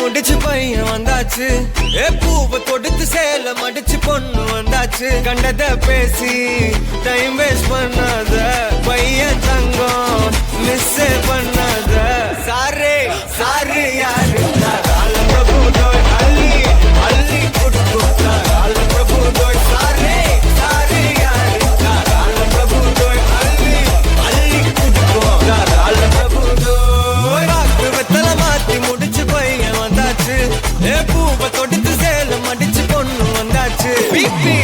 முடிச்சு பையன் வந்தாச்சு. பூவை தொடுத்து சேல மடிச்சு பொண்ணு வந்தாச்சு. கண்டத பேசி டைம் வேஸ்ட் பண்ணாத பையன் தங்கம் மிஸ் பண்ணாத. சாரே சாரு யாரு பிரபு தோய் அள்ளி அள்ளி குடுக்குட்டா பிரபு தோய். சாரே சாரு யாரு பிரபு தோய் அள்ளி அள்ளி குடுக்குட்டா பிரபு தோய். வாக்கு வெத்தல மாத்தி முடிச்சு பையன் வந்தாச்சு. பூவை தொடுத்து சேல மடிச்சு பொண்ணு வந்தாச்சு. பிபி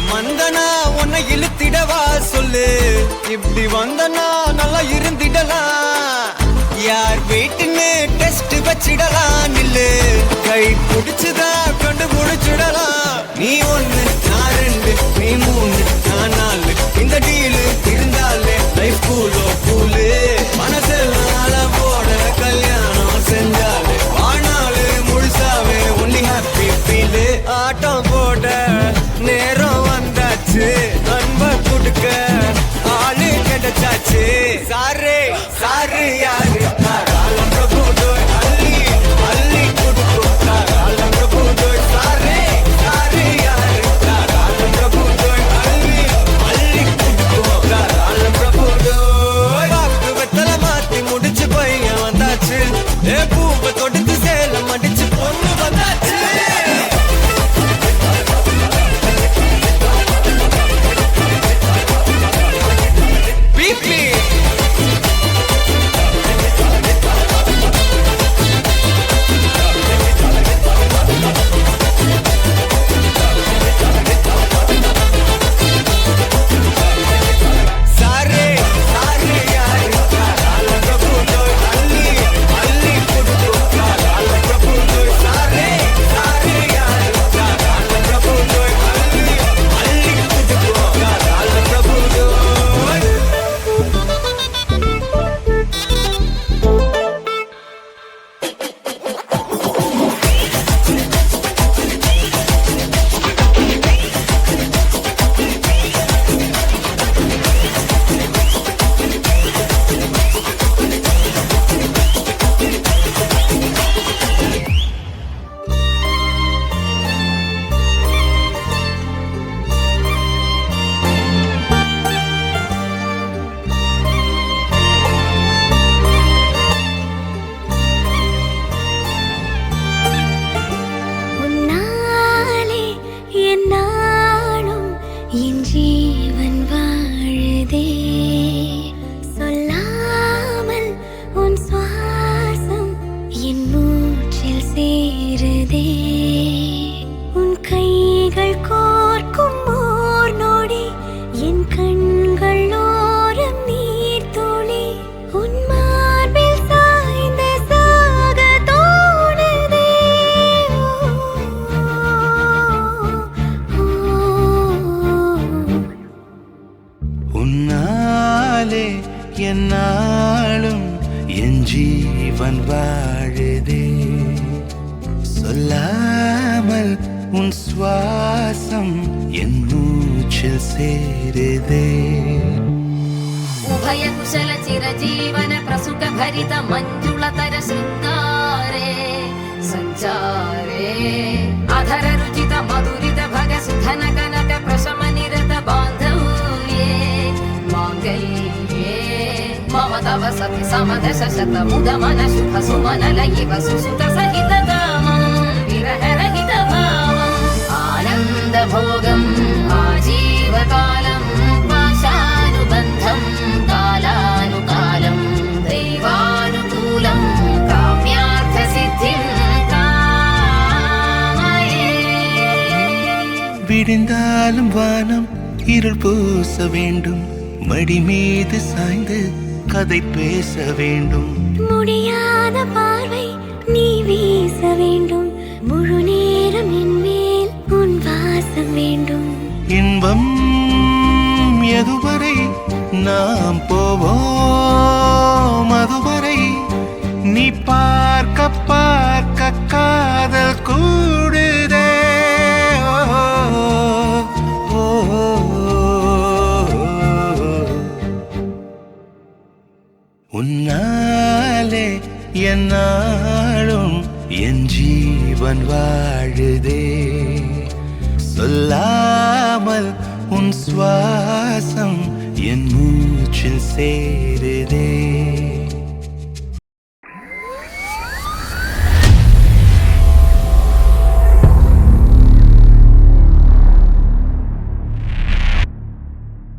மந்தனா உன்னை இழுத்திடவா சொல்லு. இப்படி வந்தனா நல்லா இருந்திடலாம். யார் வீட்டுன்னு டெஸ்ட் வச்சிடலாம். நில்லு கை பிடிச்சுதா கொண்டு முடிச்சிடலாம். நீ ஒண்ணு நான் ரெண்டு நீ மூணு நான் நாலு. இந்த டீலு இருந்தாலே லைஃப் கூலோ கூலு. மனசெல்லாம் போட கல்யாணம் செஞ்சாலே ஆனாலு முழுசாவே ஒன்லி ஹாப்பி ஃபீலு. ஆட்டம் போட நேரம் வந்தாச்சு. அன்ப கொடுக்க ஆளு கிடைச்சாச்சு. சாரே சாரு யாரு பிரபு தோய் அள்ளி அள்ளி கொடுக்குட்டா பிரபு தோய். சாரே சாரு யாரு பிரபு தோய் அள்ளி அள்ளி கொடுக்குட்டா பிரபு தோய். வாக்கு வெத்தல மாத்தி முடிச்சு பையன் வந்தாச்சு. பூவை தொடுத்து சேல மடிச்சு பொண்ணு வந்தாச்சு. என்னாலும் என் ஜீவன் வாழுதே. சொல்லாமல் உன் சுவாசம் என் மூச்சில் சேருதே. उभय कुशल चिरजीवन प्रसुख भरित मंजुलतर शृंगारे संचारे अधर रुचित मधुरित भग सुधन कनक प्रशम निरत बांधव्ये मांगल्ये मम तव सति समदश शत मुद मन शुभ सुमन लयिव सुसुत सहित कामं विरह रहित भावं आनंद भोगं आजीवकालं पाशानुबन्धं कालानुकालं दैवानुकूलं काम्यार्थ सिद्धिं कामये. விடிந்தாலும் வானம் இருள் பூச வேண்டும். மடி மீது சாய்ந்து கதை பேச வேண்டும். முடியாத பார்வை நீ வீச வேண்டும். முழு நேரம் என் மேல் உன் வாசம் வேண்டும். இன்பம் எதுவரை நாம் போவோம் அதுவரை நீ பார்க்க பார்க்க காதல் கூடுதே. ஓ, ஓ, உன்னாலே என்னாலும் என் ஜீவன் வாழுதே. சொல்லாமல் உன் சுவாசம் என் மூச்சில் சேருதே.